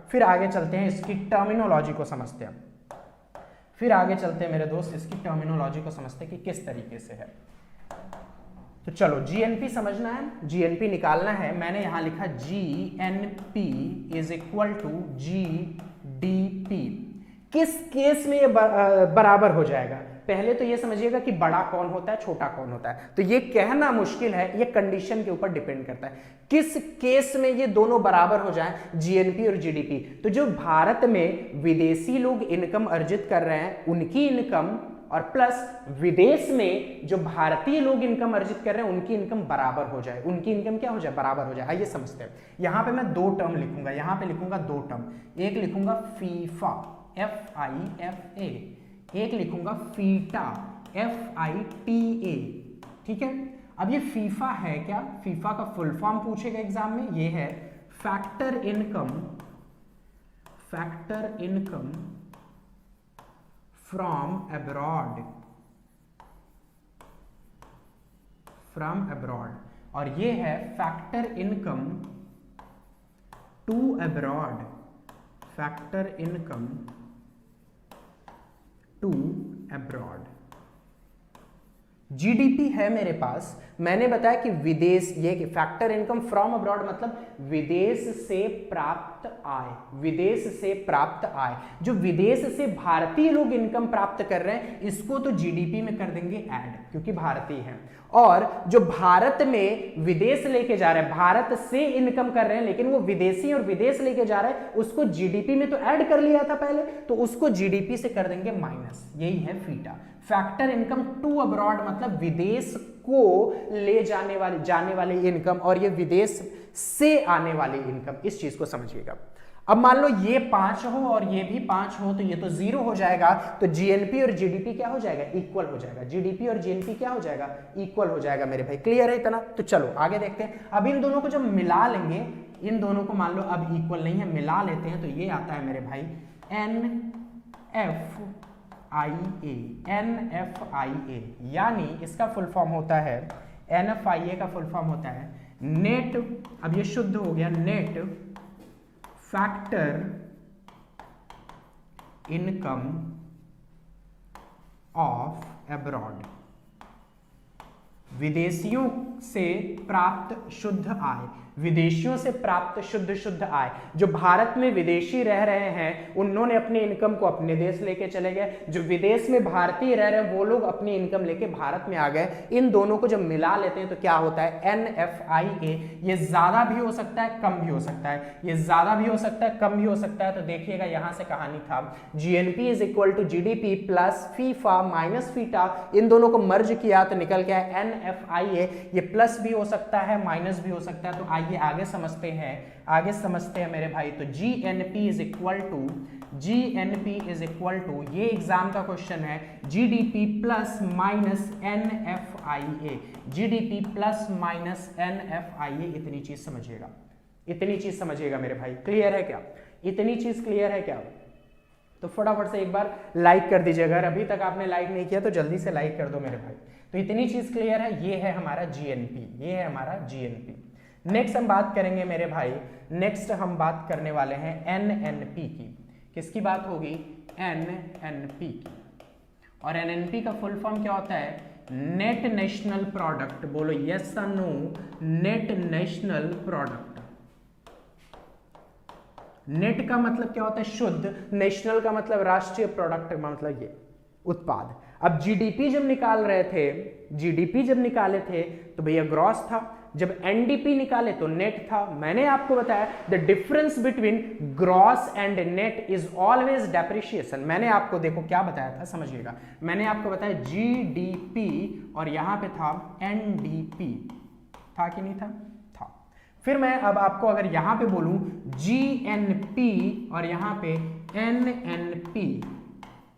फिर आगे चलते हैं, इसकी टर्मिनोलॉजी को समझते हैं। फिर आगे चलते हैं मेरे दोस्त, इसकी टर्मिनोलॉजी को समझते हैं कि किस तरीके से है। तो चलो जीएनपी समझना है, जीएनपी निकालना है। मैंने यहां लिखा GNP is equal to GDP. किस केस में ये बराबर हो जाएगा? पहले तो ये समझिएगा कि बड़ा कौन होता है, छोटा कौन होता है, तो ये कहना मुश्किल है, ये कंडीशन के ऊपर डिपेंड करता है किस केस में ये दोनों बराबर हो जाएं, जीएनपी और जीडीपी। तो जो भारत में विदेशी लोग इनकम अर्जित कर रहे हैं उनकी इनकम और प्लस विदेश में जो भारतीय लोग इनकम अर्जित कर रहे हैं उनकी इनकम बराबर हो जाए, उनकी इनकम क्या हो जाए, बराबर हो जाए। आइए समझते हैं। यहां पे मैं दो टर्म लिखूंगा, यहां पे लिखूंगा दो टर्म, एक लिखूंगा फीफा FIFA, एक लिखूंगा फीटा FITA, ठीक है। अब ये फीफा है क्या? फीफा का फुल फॉर्म पूछेगा एग्जाम में, ये है फैक्टर इनकम फ्रॉम अब्रॉड, और ये है factor income to abroad, factor income to abroad. GDP है मेरे पास, मैंने बताया कि विदेश, ये कि फैक्टर इनकम फ्रॉम अब्रॉड मतलब विदेश से प्राप्त आय, विदेश से प्राप्त आय। जो विदेश से भारतीय लोग इनकम प्राप्त कर रहे हैं इसको तो जीडीपी में कर देंगे ऐड, क्योंकि भारतीय हैं। और जो भारत में विदेश लेके जा रहे हैं, भारत से इनकम कर रहे हैं लेकिन वो विदेशी और विदेश लेके जा रहे हैं, उसको जीडीपी में तो ऐड कर लिया था पहले, तो उसको जीडीपी से कर देंगे माइनस। यही है फीटा, फैक्टर इनकम टू अब्रॉड मतलब विदेश को ले जाने वाली इनकम, और ये विदेश से आने वाली इनकम, इस चीज को समझिएगा। अब मान लो ये 5 हो और ये भी 5 हो, तो ये तो 0 हो जाएगा, तो जीएनपी और जीडीपी क्या हो जाएगा, इक्वल हो जाएगा। जीडीपी और जीएनपी क्या हो जाएगा, इक्वल हो जाएगा मेरे भाई। क्लियर है इतना? तो चलो आगे देखते हैं। अब इन दोनों को जब मिला लेंगे, इन दोनों को मान लो अब इक्वल नहीं है, मिला लेते हैं, तो ये आता है मेरे भाई NFIA, यानी इसका फुल फॉर्म होता है, NFIA का फुल फॉर्म होता है नेट, अब ये शुद्ध हो गया, net factor income of abroad, विदेशियों से प्राप्त शुद्ध आय, विदेशियों से प्राप्त शुद्ध आय। जो भारत में विदेशी रह रहे हैं उन्होंने अपनी इनकम को अपने देश लेके चले गए, जो विदेश में भारतीय रह रहे हैं वो लोग अपनी इनकम लेके भारत में आ गए। इन दोनों को जब मिला लेते हैं तो क्या होता है, NFIA। ये ज्यादा भी हो सकता है, कम भी हो सकता है, ये ज्यादा भी हो सकता है, कम भी हो सकता है। तो देखिएगा यहां से कहानी था, GNP is equal to GDP plus FIFA minus FITA, इन दोनों को मर्ज किया तो निकल गया NFIA। ये प्लस भी हो सकता है, माइनस भी हो सकता है। तो आइए आगे समझते हैं मेरे भाई। तो GNP इज इक्वल टू ये एग्जाम का क्वेश्चन है, GDP plus minus NFIA, GDP plus minus NFIA। इतनी चीज समझिएगा मेरे भाई। क्लियर है क्या? इतनी चीज क्लियर है क्या? तो फटाफट से एक बार लाइक कर दीजिए, अगर अभी तक आपने लाइक नहीं किया तो जल्दी से लाइक कर दो मेरे भाई। तो इतनी चीज क्लियर है, ये है हमारा GNP, नेक्स्ट हम बात करेंगे मेरे भाई, नेक्स्ट हम बात करने वाले हैं NNP की। किसकी बात होगी? NNP की। और NNP का फुल फॉर्म क्या होता है? Net national product. बोलो यस या no? Net national product. Net का मतलब क्या होता है? शुद्ध। नेशनल का मतलब राष्ट्रीय, प्रोडक्ट का मतलब ये उत्पाद। अब जीडीपी जब निकाले थे तो भैया ग्रॉस था, जब एनडीपी निकाले तो नेट था। मैंने आपको बताया the difference between gross and net is always depreciation. मैंने आपको देखो क्या बताया था, समझिएगा। मैंने आपको बताया जीडीपी और यहां पे था एनडीपी, था कि नहीं था? था। फिर मैं अब आपको अगर यहां पे बोलूं जीएनपी और यहां पे एनएनपी,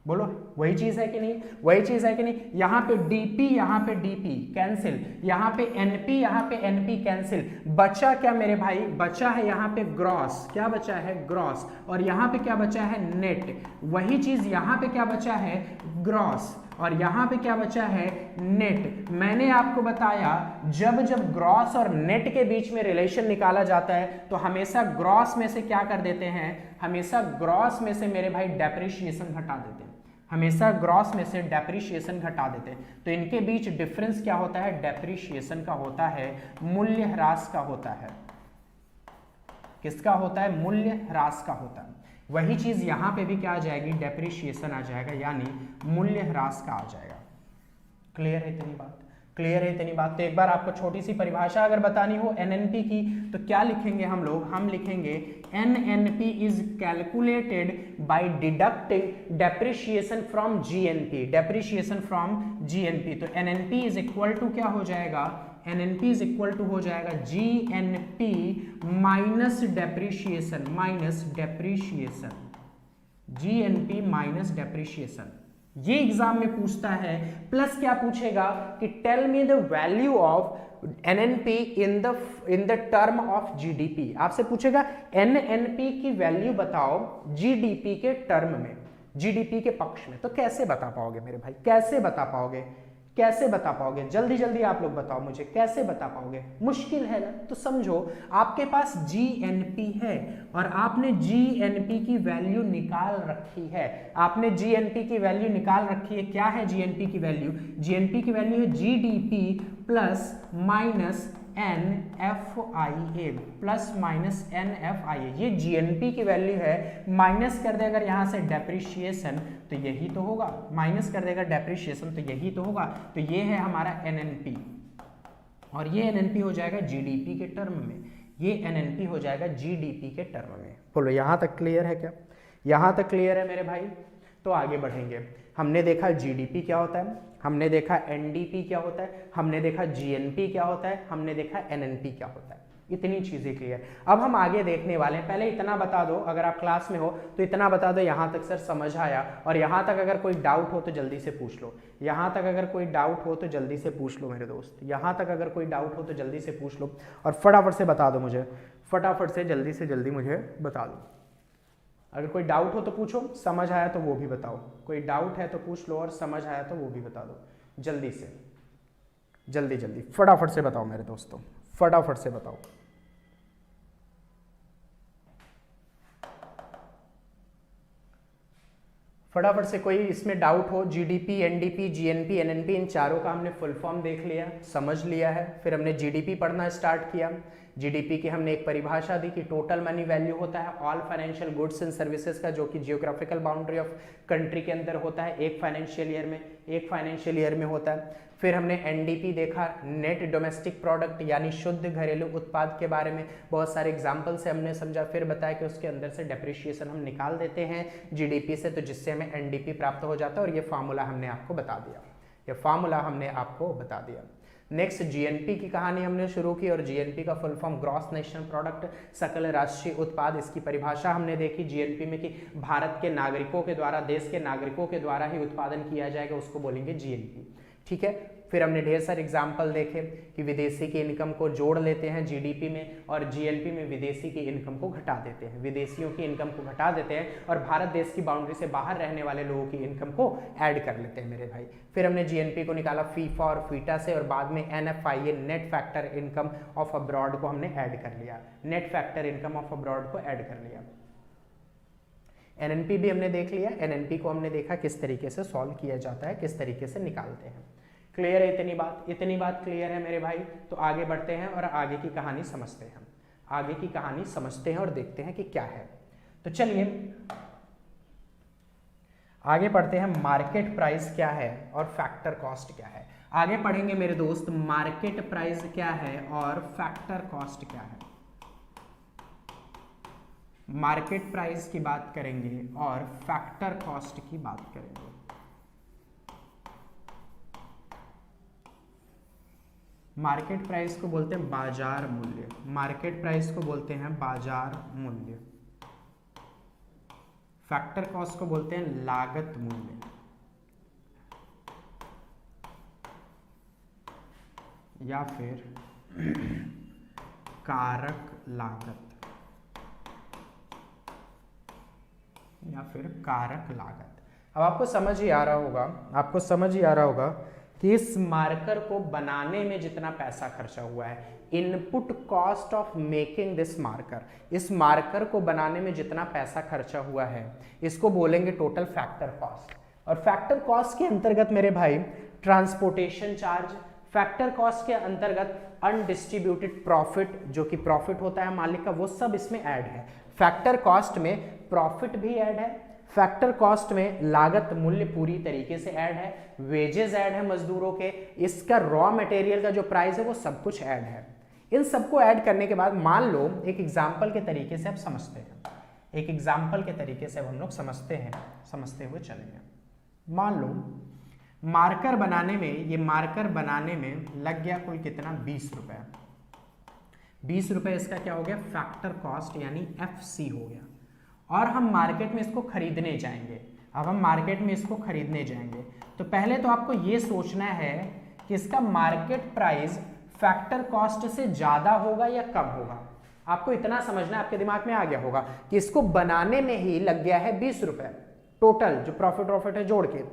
बोलो वही चीज है कि नहीं? वही चीज है कि नहीं? यहां पे डीपी, यहां पे डीपी कैंसिल, यहां पे एनपी, यहां पे एनपी कैंसिल। बचा क्या मेरे भाई? बचा है यहां पे ग्रॉस। क्या बचा है? ग्रॉस। और यहां पे क्या बचा है? नेट। वही चीज यहां पे क्या बचा है? ग्रॉस। और यहाँ पे क्या बचा है, नेट। मैंने आपको बताया जब जब ग्रॉस और नेट के बीच में रिलेशन निकाला जाता है तो हमेशा ग्रॉस में से क्या कर देते हैं, हमेशा ग्रॉस में से मेरे भाई डेप्रिशिएशन घटा देते हैं, हमेशा ग्रॉस में से डेप्रिशिएशन घटा देते हैं। तो इनके बीच डिफरेंस क्या होता है, डेप्रिशिएशन का होता है, मूल्य ह्रास का होता है। किसका होता है, मूल्य ह्रास का होता है। वही चीज यहां पे भी क्या आ जाएगी, डेप्रिशिएशन आ जाएगा, यानी मूल्य ह्रास का आ जाएगा। क्लियर है इतनी बात, क्लियर है इतनी बात। तो एक बार आपको छोटी सी परिभाषा अगर बतानी हो एनएनपी की तो क्या लिखेंगे हम लोग, हम लिखेंगे NNP is calculated by deducting depreciation from GNP, depreciation from GNP. तो एनएनपी इज इक्वल टू क्या हो जाएगा, एनएनपी इज इक्वल टू हो जाएगा GNP minus depreciation, minus depreciation, GNP minus depreciation. ये एग्जाम में पूछता है। प्लस क्या पूछेगा कि tell me the value of NNP in the term of GDP. आपसे पूछेगा एनएनपी की वैल्यू बताओ जीडीपी के टर्म में, जीडीपी के पक्ष में। तो कैसे बता पाओगे मेरे भाई, कैसे बता पाओगे, कैसे बता पाओगे, जल्दी जल्दी आप लोग बताओ मुझे, कैसे बता पाओगे, मुश्किल है ना। तो समझो आपके पास जीएनपी है और आपने जीएनपी की वैल्यू निकाल रखी है, आपने जीएनपी की वैल्यू निकाल रखी है। क्या है जीएनपी की वैल्यू, जीएनपी की वैल्यू है GDP plus minus NFIA, plus minus NFIA। ये जीएनपी की वैल्यू है। माइनस कर दे अगर यहां से डेप्रिशिएशन तो यही तो होगा, माइनस कर देगा डेप्रिशिएशन तो यही तो होगा। तो ये है हमारा एनएनपी और ये एनएनपी हो जाएगा जीडीपी के टर्म में, ये एनएनपी हो जाएगा जीडीपी के टर्म में। बोलो यहां तक क्लियर है क्या, यहां तक क्लियर है मेरे भाई। तो आगे बढ़ेंगे। हमने देखा जीडीपी क्या होता है, हमने देखा एनडीपी क्या होता है, हमने देखा जीएनपी क्या होता है, हमने देखा एनएनपी क्या होता है। इतनी चीजें क्लियर। अब हम आगे देखने वाले हैं। पहले इतना बता दो, अगर आप क्लास में हो तो इतना बता दो, यहां तक सर समझ आया। और यहां तक अगर कोई डाउट हो तो जल्दी से पूछ लो, यहां तक अगर कोई डाउट हो तो जल्दी से पूछ लो मेरे दोस्त, यहां तक अगर कोई डाउट हो तो जल्दी से पूछ लो और फटाफट से बता दो मुझे, फटाफट से जल्दी मुझे बता दो। अगर कोई डाउट हो तो पूछो, समझ आया तो वो भी बताओ, कोई डाउट है तो पूछ लो और समझ आया तो वो भी बता दो। जल्दी से, जल्दी फटाफट से बताओ मेरे दोस्तों, फटाफट से बताओ। फटाफट से कोई इसमें डाउट हो। जीडीपी, एनडीपी, जीएनपी, एनएनपी, इन चारों का हमने फुल फॉर्म देख लिया, समझ लिया है। फिर हमने जीडीपी पढ़ना स्टार्ट किया। जीडीपी की हमने एक परिभाषा दी कि टोटल मनी वैल्यू होता है all financial goods and services का, जो कि जियोग्राफिकल बाउंड्री ऑफ कंट्री के अंदर होता है, एक फाइनेंशियल ईयर में होता है। फिर हमने एनडीपी देखा, नेट डोमेस्टिक प्रोडक्ट यानी शुद्ध घरेलू उत्पाद के बारे में बहुत सारे एग्जाम्पल से हमने समझा। फिर बताया कि उसके अंदर से डेप्रिशिएशन हम निकाल देते हैं जीडीपी से, तो जिससे हमें एनडीपी प्राप्त हो जाता है। और ये फार्मूला हमने आपको बता दिया, ये फार्मूला हमने आपको बता दिया। नेक्स्ट जीएनपी की कहानी हमने शुरू की और जीएनपी का full form gross national product, सकल राष्ट्रीय उत्पाद। इसकी परिभाषा हमने देखी जीएनपी में कि भारत के नागरिकों के द्वारा, देश के नागरिकों के द्वारा ही उत्पादन किया जाएगा, उसको बोलेंगे जीएनपी। ठीक है। फिर हमने ढेर सारे एग्जाम्पल देखे कि विदेशी की इनकम को जोड़ लेते हैं जीडीपी में और जीएनपी में विदेशी की इनकम को घटा देते हैं, विदेशियों की इनकम को घटा देते हैं और भारत देश की बाउंड्री से बाहर रहने वाले लोगों की इनकम को ऐड कर लेते हैं मेरे भाई। फिर हमने जीएनपी को निकाला फीफा और फीटा से और बाद में NFIA, net factor income of abroad को हमने ऐड कर लिया, net factor income of abroad को ऐड कर लिया। एनएनपी भी हमने देख लिया, एनएनपी को हमने देखा किस तरीके से सॉल्व किया जाता है, किस तरीके से निकालते हैं। क्लियर है इतनी बात, इतनी बात क्लियर है मेरे भाई। तो आगे बढ़ते हैं और आगे की कहानी समझते हैं, आगे की कहानी समझते हैं और देखते हैं कि क्या है। तो चलिए आगे पढ़ते हैं, मार्केट प्राइस क्या है और फैक्टर कॉस्ट क्या है। आगे पढ़ेंगे मेरे दोस्त, मार्केट प्राइस क्या है और फैक्टर कॉस्ट क्या है। मार्केट प्राइस की बात करेंगे और फैक्टर कॉस्ट की बात करेंगे। मार्केट प्राइस को बोलते हैं बाजार मूल्य, मार्केट प्राइस को बोलते हैं बाजार मूल्य। फैक्टर कॉस्ट को बोलते हैं लागत मूल्य या फिर कारक लागत, या फिर कारक लागत। अब आपको समझ ही आ रहा होगा कि इस मार्कर को बनाने में जितना पैसा खर्चा हुआ है, input cost of making this marker, इस मार्कर को बनाने में जितना पैसा खर्चा हुआ है, इसको बोलेंगे टोटल फैक्टर कॉस्ट। और फैक्टर कॉस्ट के अंतर्गत मेरे भाई ट्रांसपोर्टेशन चार्ज, फैक्टर कॉस्ट के अंतर्गत अनडिस्ट्रीब्यूटेड प्रॉफिट, जो कि प्रॉफिट होता है मालिक का, वो सब इसमें ऐड है। फैक्टर कॉस्ट में प्रॉफिट भी ऐड है, फैक्टर कॉस्ट में लागत मूल्य पूरी तरीके से ऐड है, वेजेस ऐड है मजदूरों के, इसका रॉ मटेरियल का जो प्राइस है वो सब कुछ ऐड है। इन सबको ऐड करने के बाद मान लो एक एग्जाम्पल के तरीके से आप समझते हैं, एक एग्जाम्पल के तरीके से हम लोग समझते हुए चलेंगे। मान लो मार्कर बनाने में, ये मार्कर बनाने में लग गया कुल कितना, 20 रुपए। 20 रुपए इसका क्या हो गया, फैक्टर कॉस्ट यानी FC हो गया। और हम मार्केट में इसको खरीदने जाएंगे। अब हम मार्केट में इसको खरीदने जाएंगे तो पहले तो आपको ये सोचना है कि इसका मार्केट प्राइस फैक्टर कॉस्ट से ज्यादा होगा या कम होगा। आपको इतना समझना है, आपके दिमाग में आ गया होगा कि इसको बनाने में ही लग गया है 20 रुपए टोटल, जो प्रॉफिट है जोड़ के।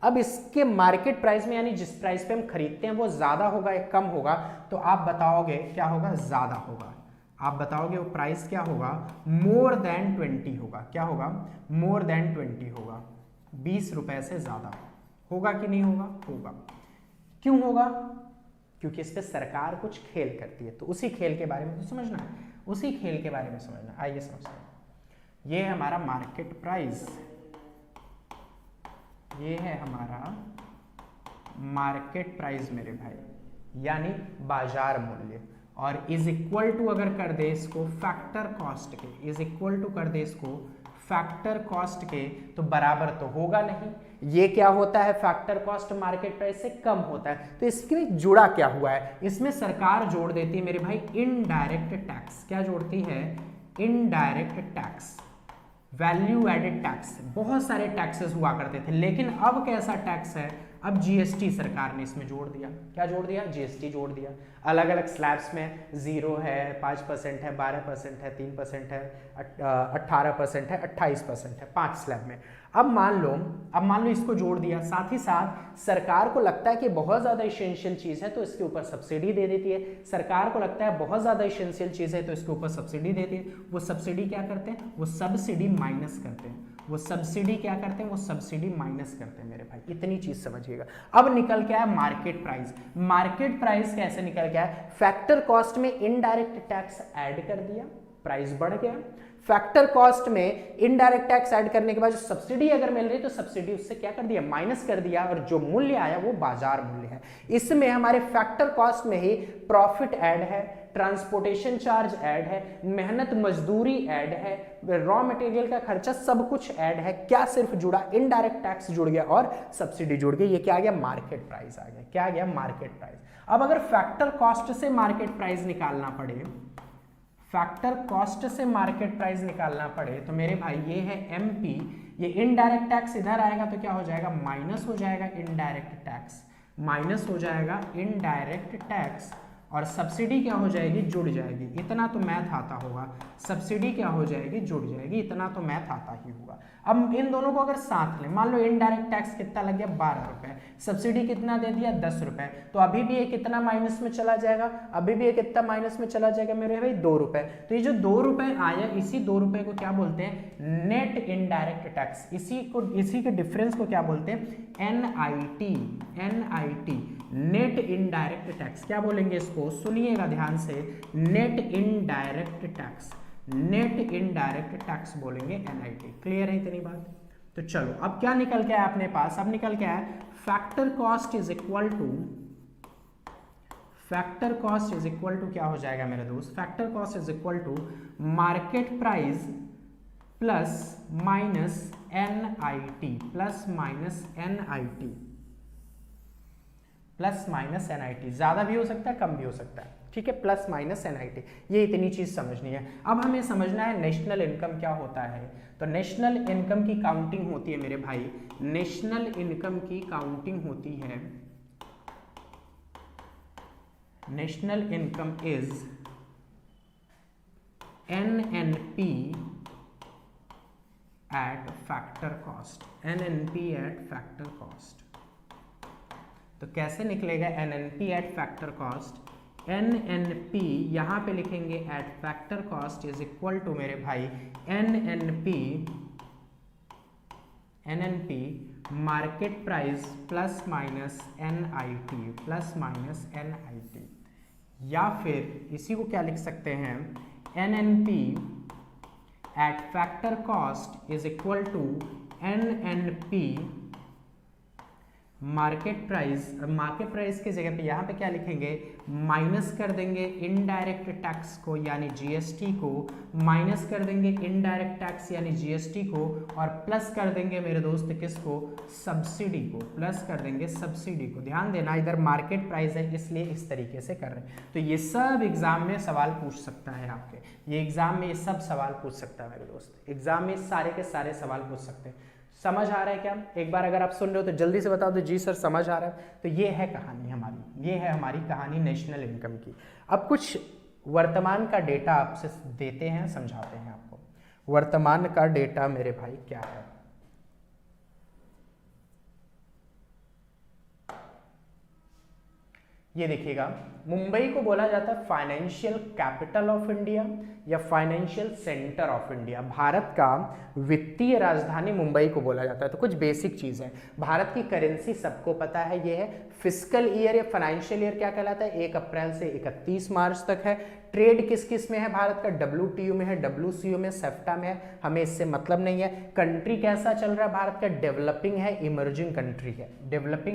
अब इसके मार्केट प्राइस में यानी जिस प्राइस पे हम खरीदते हैं वो ज्यादा होगा या कम होगा, तो आप बताओगे क्या होगा, ज्यादा होगा। आप बताओगे वो प्राइस क्या होगा, मोर देन 20 होगा। क्या होगा, मोर देन 20 होगा। 20 रुपए से ज्यादा होगा कि नहीं होगा, होगा। क्यों होगा, क्योंकि इस पे सरकार कुछ खेल करती है। तो उसी खेल के बारे में तो समझना है, उसी खेल के बारे में समझना। आइए समझते हैं। ये है हमारा मार्केट प्राइस, ये है हमारा मार्केट प्राइस मेरे भाई, यानी बाजार मूल्य। और इज इक्वल टू अगर कर दे इसको फैक्टर कॉस्ट के, इज इक्वल टू कर दे इसको फैक्टर कॉस्ट के, तो बराबर तो होगा नहीं। ये क्या होता है, फैक्टर कॉस्ट मार्केट प्राइस से कम होता है। तो इसके जुड़ा क्या हुआ है, इसमें सरकार जोड़ देती है मेरे भाई इनडायरेक्ट टैक्स। क्या जोड़ती है, indirect tax, value added tax. बहुत सारे टैक्सेस हुआ करते थे, लेकिन अब कैसा टैक्स है, अब GST सरकार ने इसमें जोड़ दिया। क्या जोड़ दिया, GST जोड़ दिया। अलग अलग स्लैब्स में 0 है, 5% है, 12% है, 3% है, 18% है, 28% है, 5 स्लैब में। अब मान लो इसको जोड़ दिया। साथ ही साथ सरकार को लगता है कि बहुत ज़्यादा इसेंशियल चीज़ है तो इसके ऊपर सब्सिडी दे देती है। सरकार को लगता है बहुत ज़्यादा इसेंशियल चीज़ है तो इसके ऊपर सब्सिडी देती है। वो सब्सिडी क्या करते हैं, वो सब्सिडी माइनस करते हैं। वो सब्सिडी क्या करते हैं, वो सब्सिडी माइनस करते हैं मेरे भाई। इतनी चीज समझिएगा। अब निकल के आया मार्केट प्राइस। मार्केट प्राइस कैसे निकल के आया, फैक्टर कॉस्ट में इनडायरेक्ट टैक्स ऐड कर दिया, प्राइस बढ़ गया। फैक्टर कॉस्ट में इनडायरेक्ट टैक्स ऐड करने के बाद जो सब्सिडी अगर मिल रही तो सब्सिडी उससे क्या कर दिया, माइनस कर दिया, और जो मूल्य आया वो बाजार मूल्य है। इसमें हमारे फैक्टर कॉस्ट में ही प्रॉफिट ऐड है, ट्रांसपोर्टेशन चार्ज ऐड है, मेहनत मजदूरी ऐड है, रॉ मटेरियल का खर्चा, सब कुछ ऐड है। क्या सिर्फ जुड़ा, इनडायरेक्ट टैक्स जुड़ गया और सब्सिडी जुड़ गई। ये क्या आ गया, मार्केट प्राइस आ गया। क्या आ गया, मार्केट प्राइस। अब अगर फैक्टर कॉस्ट से मार्केट प्राइस निकालना पड़े, फैक्टर कॉस्ट से मार्केट प्राइस निकालना पड़े तो मेरे भाई ये है MP, ये इनडायरेक्ट टैक्स इधर आएगा तो क्या हो जाएगा, माइनस हो जाएगा इनडायरेक्ट टैक्स, माइनस हो जाएगा इनडायरेक्ट टैक्स, और सब्सिडी क्या हो जाएगी, जुड़ जाएगी। इतना तो मैथ आता होगा, सब्सिडी क्या हो जाएगी, जुड़ जाएगी। इतना तो मैथ आता ही होगा। अब इन दोनों को अगर साथ लें, मान लो इनडायरेक्ट टैक्स कितना लग गया, 12 रुपए, सब्सिडी कितना दे दिया, 10 रुपए, तो अभी भी ये कितना माइनस में चला जाएगा, अभी भी ये कितना माइनस में चला जाएगा मेरे भाई, 2 रुपए। तो ये जो 2 रुपए आया, इसी 2 रुपए को क्या बोलते हैं, नेट इनडायरेक्ट टैक्स। इसी के डिफरेंस को क्या बोलते हैं, NIT, नेट इनडायरेक्ट टैक्स। क्या बोलेंगे इसको, सुनिएगा ध्यान से, net indirect tax, net indirect tax बोलेंगे NIT। क्लियर है इतनी बात। तो चलो अब क्या निकल के आया अपने पास, अब निकल के आया factor cost is equal to, factor cost is equal to क्या हो जाएगा मेरे दोस्त, factor cost is equal to market price plus minus NIT, plus minus NIT, plus minus NIT। ज्यादा भी हो सकता है, कम भी हो सकता है, ठीक है, प्लस माइनस NIT। ये इतनी चीज समझनी है। अब हमें समझना है नेशनल इनकम क्या होता है। तो नेशनल इनकम की काउंटिंग होती है मेरे भाई, नेशनल इनकम की काउंटिंग होती है, national income is NNP at factor cost, NNP at factor cost. तो कैसे निकलेगा NNP at factor cost? NNP यहाँ पे लिखेंगे at factor cost is equal to मेरे भाई NNP market price plus minus NIT, plus minus NIT। या फिर इसी को क्या लिख सकते हैं, NNP at factor cost is equal to NNP market price की जगह पे यहाँ पे क्या लिखेंगे, माइनस कर देंगे इनडायरेक्ट टैक्स को यानी जीएसटी को, माइनस कर देंगे इनडायरेक्ट टैक्स यानी जीएसटी को, और प्लस कर देंगे मेरे दोस्त किसको, सब्सिडी को, प्लस कर देंगे सब्सिडी को। ध्यान देना इधर मार्केट प्राइस है इसलिए इस तरीके से कर रहे हैं। तो ये सब एग्जाम में सवाल पूछ सकता है आपके, ये एग्जाम में ये सब सवाल पूछ सकता है मेरे दोस्त, एग्जाम में सारे के सारे सवाल पूछ सकते हैं। समझ आ रहा है क्या? एक बार अगर आप सुन रहे हो तो जल्दी से बता दो जी सर समझ आ रहा है। तो ये है कहानी हमारी, ये है हमारी कहानी नेशनल इनकम की। अब कुछ वर्तमान का डेटा आपसे देते हैं, समझाते हैं आपको वर्तमान का डेटा मेरे भाई क्या है। ये देखिएगा, मुंबई को बोला जाता है फाइनेंशियल कैपिटल ऑफ इंडिया या financial centre of India. Bharat का वित्तीय राजधानी मुंबई को बोला जाता है। तो कुछ बेसिक चीज़ है, भारत की करेंसी सबको पता है, ये है फिस्कल ईयर या फाइनेंशियल ईयर क्या कहलाता है, 1 अप्रैल से 31 मार्च तक है। ट्रेड किस किस में है भारत का, WTO में है, WCO में, सेफ्टा में है, हमें इससे मतलब नहीं है। कंट्री कैसा चल रहा है भारत का, डेवलपिंग है, इमर्जिंग कंट्री है, डेवलपिंग